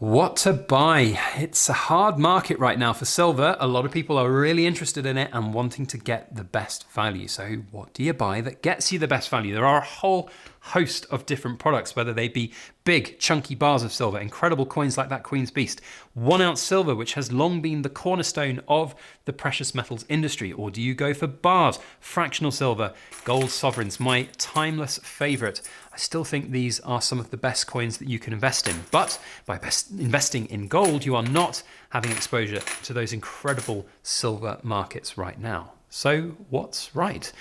What to buy? It's a hard market right now for silver. A lot of people are really interested in it and wanting to get the best value. So what do you buy that gets you the best value? There are a whole host of different products, whether they be big chunky bars of silver, incredible coins like that Queen's Beast, 1 ounce silver, which has long been the cornerstone of the precious metals industry, or do you go for bars, fractional silver, gold sovereigns, my timeless favorite? I still think these are some of the best coins that you can invest in, but by investing in gold, you are not having exposure to those incredible silver markets right now. So what's right?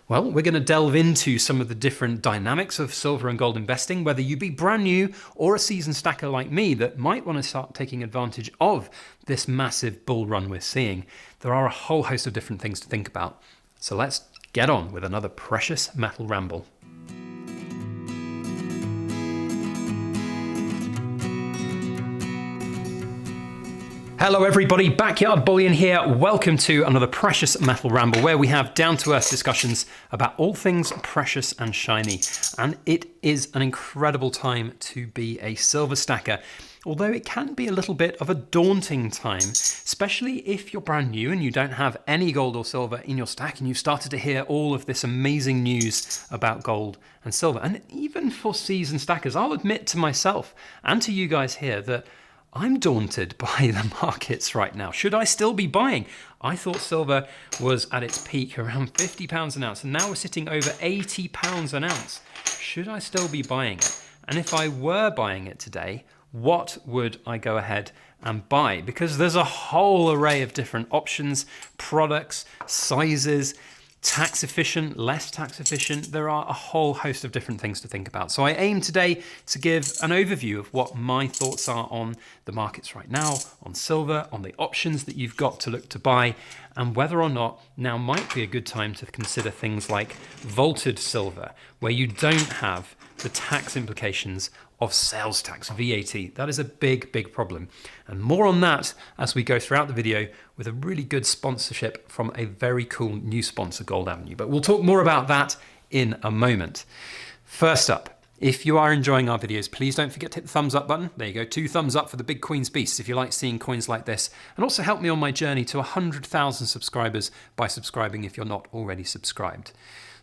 Well, we're going to delve into some of the different dynamics of silver and gold investing, whether you be brand new or a seasoned stacker like me that might want to start taking advantage of this massive bull run we're seeing. There are a whole host of different things to think about. So let's get on with another precious metal ramble. Hello everybody, Backyard Bullion here. Welcome to another precious metal ramble where we have down-to-earth discussions about all things precious and shiny. And it is an incredible time to be a silver stacker, although it can be a little bit of a daunting time, especially if you're brand new and you don't have any gold or silver in your stack and you've started to hear all of this amazing news about gold and silver. And even for seasoned stackers, I'll admit to myself and to you guys here that I'm daunted by the markets right now. Should I still be buying? I thought silver was at its peak around £50 an ounce, and now we're sitting over £80 an ounce. Should I still be buying it? And if I were buying it today, what would I go ahead and buy? Because there's a whole array of different options, products, sizes, tax efficient, less tax efficient. There are a whole host of different things to think about. So I aim today to give an overview of what my thoughts are on the markets right now, on silver, on the options that you've got to look to buy, and whether or not now might be a good time to consider things like vaulted silver, where you don't have the tax implications of sales tax, VAT. That is a big, big problem. And more on that as we go throughout the video with a really good sponsorship from a very cool new sponsor, Gold Avenue. But we'll talk more about that in a moment. First up, if you are enjoying our videos, please don't forget to hit the thumbs up button. There you go, 2 thumbs up for the big Queen's Beast if you like seeing coins like this. And also help me on my journey to 100,000 subscribers by subscribing if you're not already subscribed.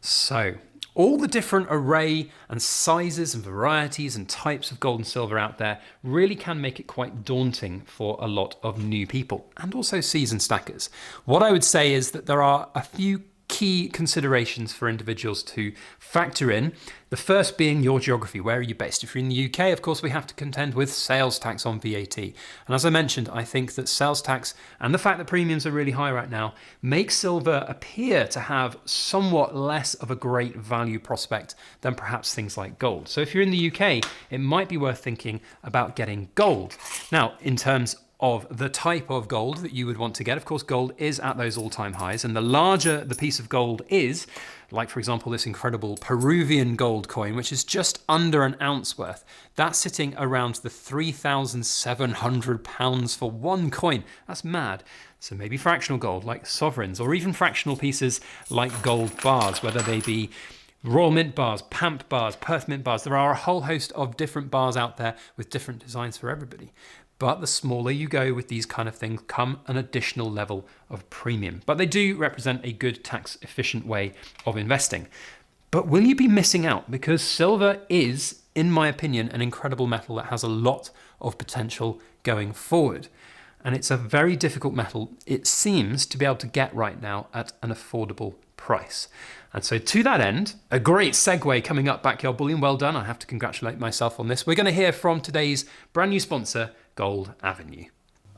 So, all the different array and sizes and varieties and types of gold and silver out there really can make it quite daunting for a lot of new people and also seasoned stackers. What I would say is that there are a few key considerations for individuals to factor in. The first being your geography. Where are you based? If you're in the UK, of course, we have to contend with sales tax on VAT. And as I mentioned, I think that sales tax and the fact that premiums are really high right now make silver appear to have somewhat less of a great value prospect than perhaps things like gold. So if you're in the UK, it might be worth thinking about getting gold. Now, in terms of the type of gold that you would want to get. Of course, gold is at those all-time highs, and the larger the piece of gold is, like for example, this incredible Peruvian gold coin, which is just under an ounce worth, that's sitting around the £3,700 for one coin. That's mad. So maybe fractional gold like sovereigns, or even fractional pieces like gold bars, whether they be Royal Mint bars, Pamp bars, Perth Mint bars. There are a whole host of different bars out there with different designs for everybody. But the smaller you go with these kind of things, come an additional level of premium. But they do represent a good tax efficient way of investing. But will you be missing out? Because silver is, in my opinion, an incredible metal that has a lot of potential going forward. And it's a very difficult metal, it seems, to be able to get right now at an affordable price. And so to that end, a great segue coming up, Backyard Bullion. Well done. I have to congratulate myself on this. We're going to hear from today's brand new sponsor, Gold Avenue.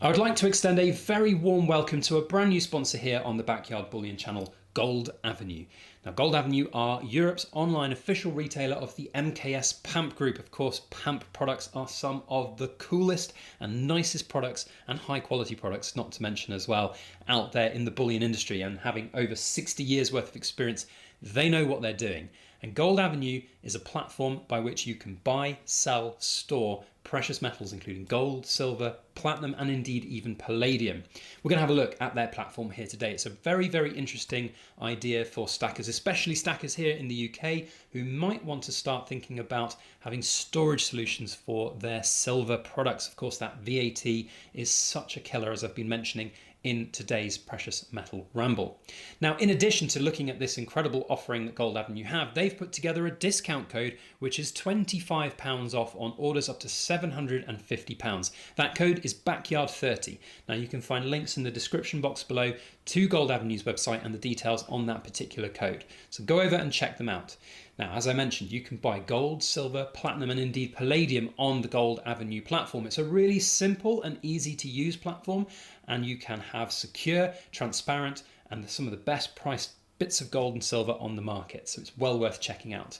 I would like to extend a very warm welcome to a brand new sponsor here on the Backyard Bullion channel, Gold Avenue. Now, Gold Avenue are Europe's online official retailer of the MKS Pamp Group. Of course, Pamp products are some of the coolest and nicest products and high quality products, not to mention as well, out there in the bullion industry, and having over 60 years worth of experience, they know what they're doing. And Gold Avenue is a platform by which you can buy, sell, store precious metals, including gold, silver, platinum, and indeed even palladium. We're going to have a look at their platform here today. It's a very, very interesting idea for stackers, especially stackers here in the UK who might want to start thinking about having storage solutions for their silver products. Of course, that VAT is such a killer, as I've been mentioning in today's Precious Metal Ramble. Now, in addition to looking at this incredible offering that Gold Avenue have, they've put together a discount code which is £25 off on orders up to £750. That code is Backyard30. Now, you can find links in the description box below to Gold Avenue's website and the details on that particular code. So go over and check them out. Now, as I mentioned, you can buy gold, silver, platinum, and indeed palladium on the Gold Avenue platform. It's a really simple and easy to use platform, and you can have secure, transparent, and some of the best priced bits of gold and silver on the market. So it's well worth checking out.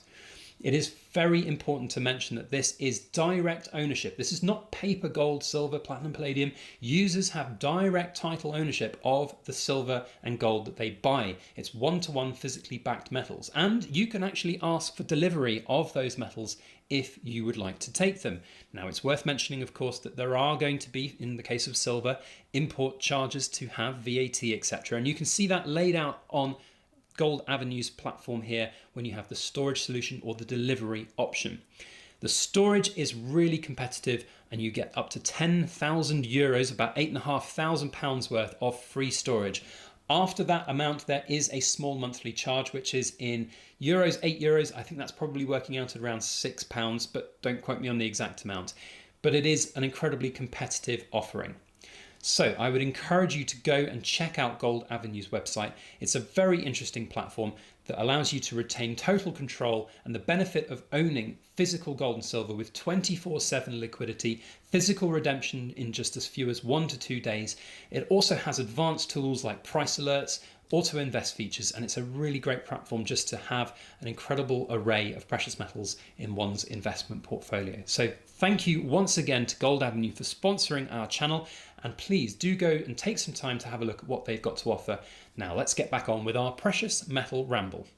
It is very important to mention that this is direct ownership. This is not paper gold, silver, platinum, palladium. Users have direct title ownership of the silver and gold that they buy. It's one-to-one physically backed metals. And you can actually ask for delivery of those metals if you would like to take them. Now, it's worth mentioning, of course, that there are going to be, in the case of silver, import charges to have VAT, etc. And you can see that laid out on Gold Avenue's platform here when you have the storage solution or the delivery option. The storage is really competitive and you get up to 10,000 euros, about £8,500 worth of free storage. After that amount, there is a small monthly charge, which is in euros, €8. I think that's probably working out at around £6, but don't quote me on the exact amount. But it is an incredibly competitive offering. So I would encourage you to go and check out Gold Avenue's website. It's a very interesting platform that allows you to retain total control and the benefit of owning physical gold and silver with 24/7 liquidity, physical redemption in just as few as 1 to 2 days. It also has advanced tools like price alerts, auto invest features, and it's a really great platform just to have an incredible array of precious metals in one's investment portfolio. So thank you once again to Gold Avenue for sponsoring our channel, and please do go and take some time to have a look at what they've got to offer. Now let's get back on with our Precious Metal Ramble.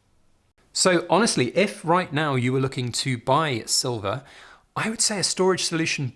So honestly, if right now you were looking to buy silver, I would say a storage solution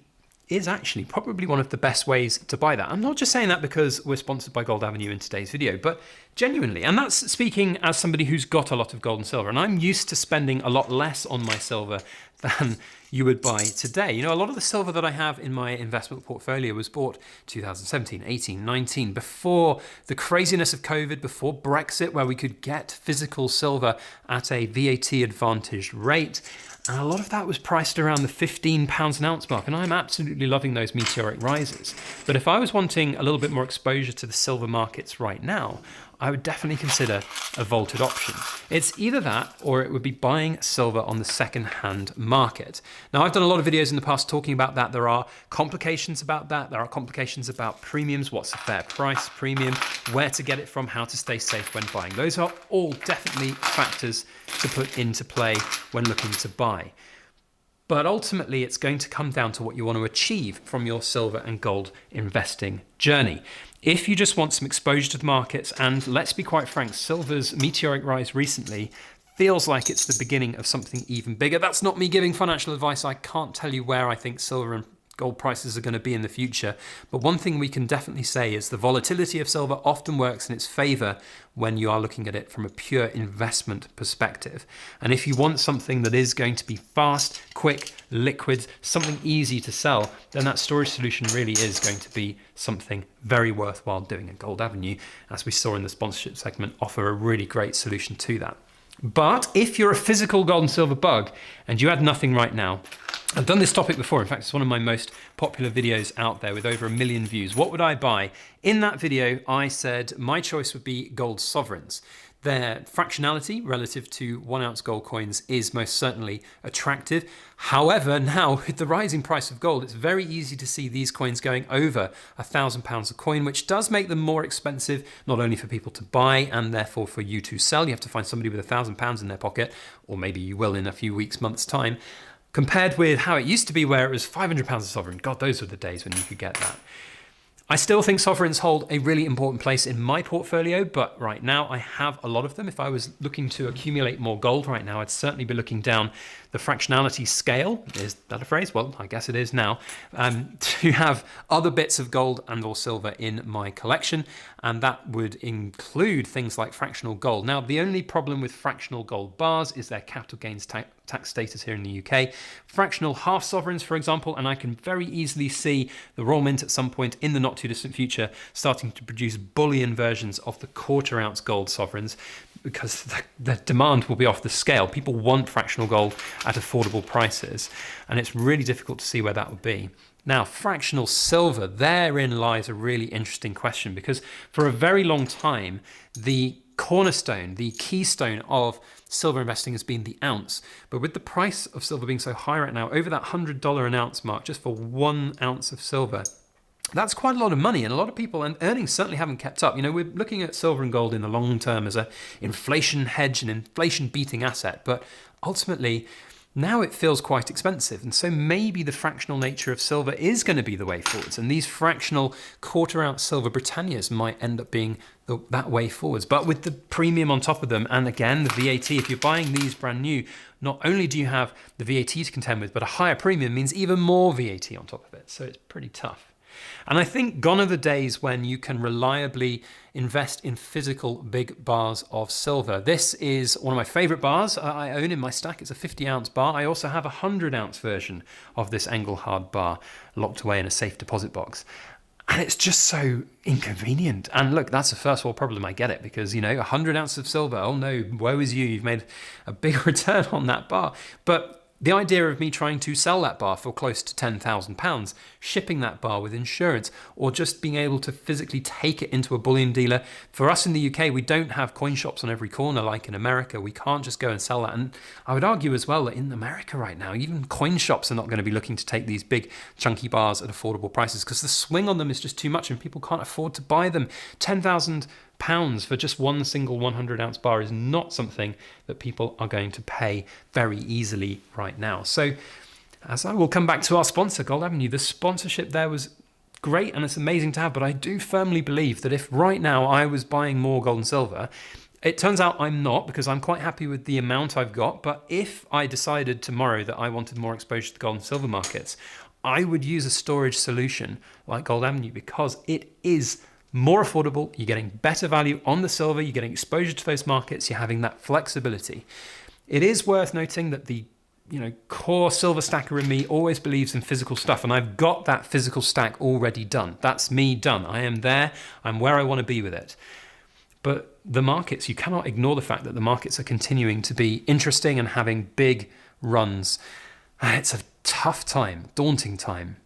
is actually probably one of the best ways to buy that. I'm not just saying that because we're sponsored by Gold Avenue in today's video, but genuinely, and that's speaking as somebody who's got a lot of gold and silver, and I'm used to spending a lot less on my silver than you would buy today. You know, a lot of the silver that I have in my investment portfolio was bought 2017, 18, 19, before the craziness of COVID, before Brexit, where we could get physical silver at a VAT advantaged rate. And a lot of that was priced around the £15 an ounce mark, and I'm absolutely loving those meteoric rises. But if I was wanting a little bit more exposure to the silver markets right now, I would definitely consider a vaulted option. It's either that or it would be buying silver on the second-hand market. Now, I've done a lot of videos in the past talking about that. There are complications about that. There are complications about premiums, what's a fair price premium, where to get it from, how to stay safe when buying. Those are all definitely factors to put into play when looking to buy. But ultimately, it's going to come down to what you want to achieve from your silver and gold investing journey. If you just want some exposure to the markets, and let's be quite frank, silver's meteoric rise recently feels like it's the beginning of something even bigger. That's not me giving financial advice. I can't tell you where I think silver and gold prices are going to be in the future. But one thing we can definitely say is the volatility of silver often works in its favor when you are looking at it from a pure investment perspective. And if you want something that is going to be fast, quick, liquid, something easy to sell, then that storage solution really is going to be something very worthwhile doing. And Gold Avenue, as we saw in the sponsorship segment, offer a really great solution to that. But if you're a physical gold and silver bug and you had nothing right now, I've done this topic before. In fact, it's one of my most popular videos out there with over 1 million views. What would I buy? In that video, I said my choice would be gold sovereigns. Their fractionality relative to 1 ounce gold coins is most certainly attractive. However, now with the rising price of gold, it's very easy to see these coins going over £1,000 a coin, which does make them more expensive, not only for people to buy and therefore for you to sell. You have to find somebody with £1,000 in their pocket, or maybe you will in a few weeks, months' time, compared with how it used to be where it was £500 a sovereign. God, those were the days when you could get that. I still think sovereigns hold a really important place in my portfolio, but right now I have a lot of them. If I was looking to accumulate more gold right now, I'd certainly be looking down the fractionality scale, is that a phrase? Well, I guess it is now, to have other bits of gold and or silver in my collection, and that would include things like fractional gold. Now, the only problem with fractional gold bars is their capital gains tax status here in the UK. Fractional half sovereigns, for example, and I can very easily see the Royal Mint at some point in the not too distant future starting to produce bullion versions of the quarter ounce gold sovereigns, because the demand will be off the scale. People want fractional gold at affordable prices, and it's really difficult to see where that would be. Now, fractional silver, therein lies a really interesting question, because for a very long time, the cornerstone, the keystone of silver investing has been the ounce. But with the price of silver being so high right now, over that $100 an ounce mark, just for 1 ounce of silver, that's quite a lot of money, and a lot of people, and earnings certainly haven't kept up. You know, we're looking at silver and gold in the long term as a inflation hedge, an inflation beating asset, but ultimately now it feels quite expensive. And so maybe the fractional nature of silver is going to be the way forwards, and these fractional quarter ounce silver Britannias might end up being that way forwards. But with the premium on top of them, and again, the VAT, if you're buying these brand new, not only do you have the VAT to contend with, but a higher premium means even more VAT on top of it. So it's pretty tough. And I think gone are the days when you can reliably invest in physical big bars of silver. This is one of my favorite bars I own in my stack. It's a 50-ounce bar. I also have a 100-ounce version of this Engelhard bar locked away in a safe deposit box. And it's just so inconvenient. And look, that's a first world problem. I get it, because, you know, 100 ounces of silver, oh no, woe is you. You've made a big return on that bar. But the idea of me trying to sell that bar for close to £10,000, shipping that bar with insurance, or just being able to physically take it into a bullion dealer. For us in the UK, we don't have coin shops on every corner like in America. We can't just go and sell that. And I would argue as well that in America right now, even coin shops are not going to be looking to take these big chunky bars at affordable prices, because the swing on them is just too much and people can't afford to buy them. £10,000 for just one single 100-ounce bar is not something that people are going to pay very easily right now. So, as I will come back to our sponsor, Gold Avenue, the sponsorship there was great and it's amazing to have, but I do firmly believe that if right now I was buying more gold and silver, it turns out I'm not, because I'm quite happy with the amount I've got, but if I decided tomorrow that I wanted more exposure to the gold and silver markets, I would use a storage solution like Gold Avenue, because it is more affordable, you're getting better value on the silver, you're getting exposure to those markets, you're having that flexibility. It is worth noting that the core silver stacker in me always believes in physical stuff, and I've got that physical stack already done. That's me done. I am there, I'm where I want to be with it. But the markets, you cannot ignore the fact that the markets are continuing to be interesting and having big runs. And it's a tough time, daunting time.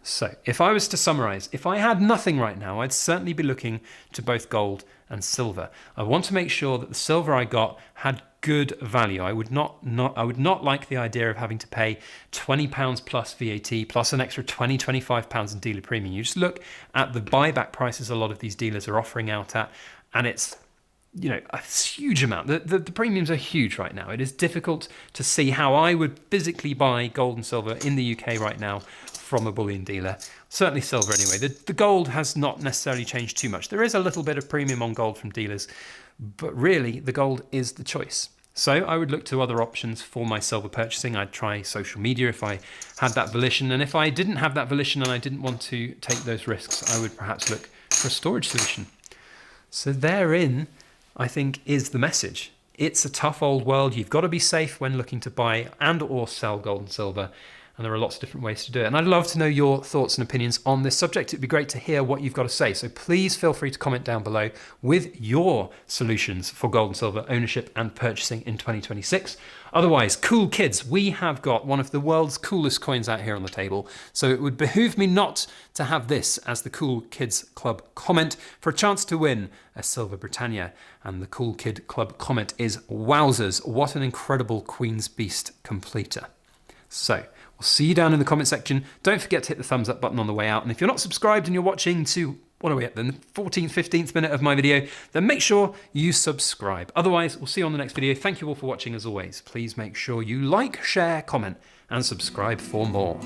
So if I was to summarize, if I had nothing right now, I'd certainly be looking to both gold and silver. I want to make sure that the silver I got had good value. I would not like the idea of having to pay £20 plus VAT plus an extra £25 in dealer premium. You just look at the buyback prices a lot of these dealers are offering out at, and it's a huge amount. The premiums are huge right now. It is difficult to see how I would physically buy gold and silver in the UK right now from a bullion dealer. Certainly silver anyway. The gold has not necessarily changed too much. There is a little bit of premium on gold from dealers, but really the gold is the choice. So I would look to other options for my silver purchasing. I'd try social media if I had that volition. And if I didn't have that volition and I didn't want to take those risks, I would perhaps look for a storage solution. So therein, I think, is the message. It's a tough old world. You've got to be safe when looking to buy and or sell gold and silver. And there are lots of different ways to do it. And I'd love to know your thoughts and opinions on this subject. It'd be great to hear what you've got to say. So please feel free to comment down below with your solutions for gold and silver ownership and purchasing in 2026. Otherwise, cool kids, we have got one of the world's coolest coins out here on the table. So it would behoove me not to have this as the Cool Kids Club comment for a chance to win a Silver Britannia. And the Cool Kid Club comment is, wowzers, what an incredible Queen's Beast completer. So we'll see you down in the comment section. Don't forget to hit the thumbs up button on the way out. And if you're not subscribed and you're watching to, what are we at, the 14th, 15th minute of my video, then make sure you subscribe. Otherwise, we'll see you on the next video. Thank you all for watching as always. Please make sure you like, share, comment, and subscribe for more.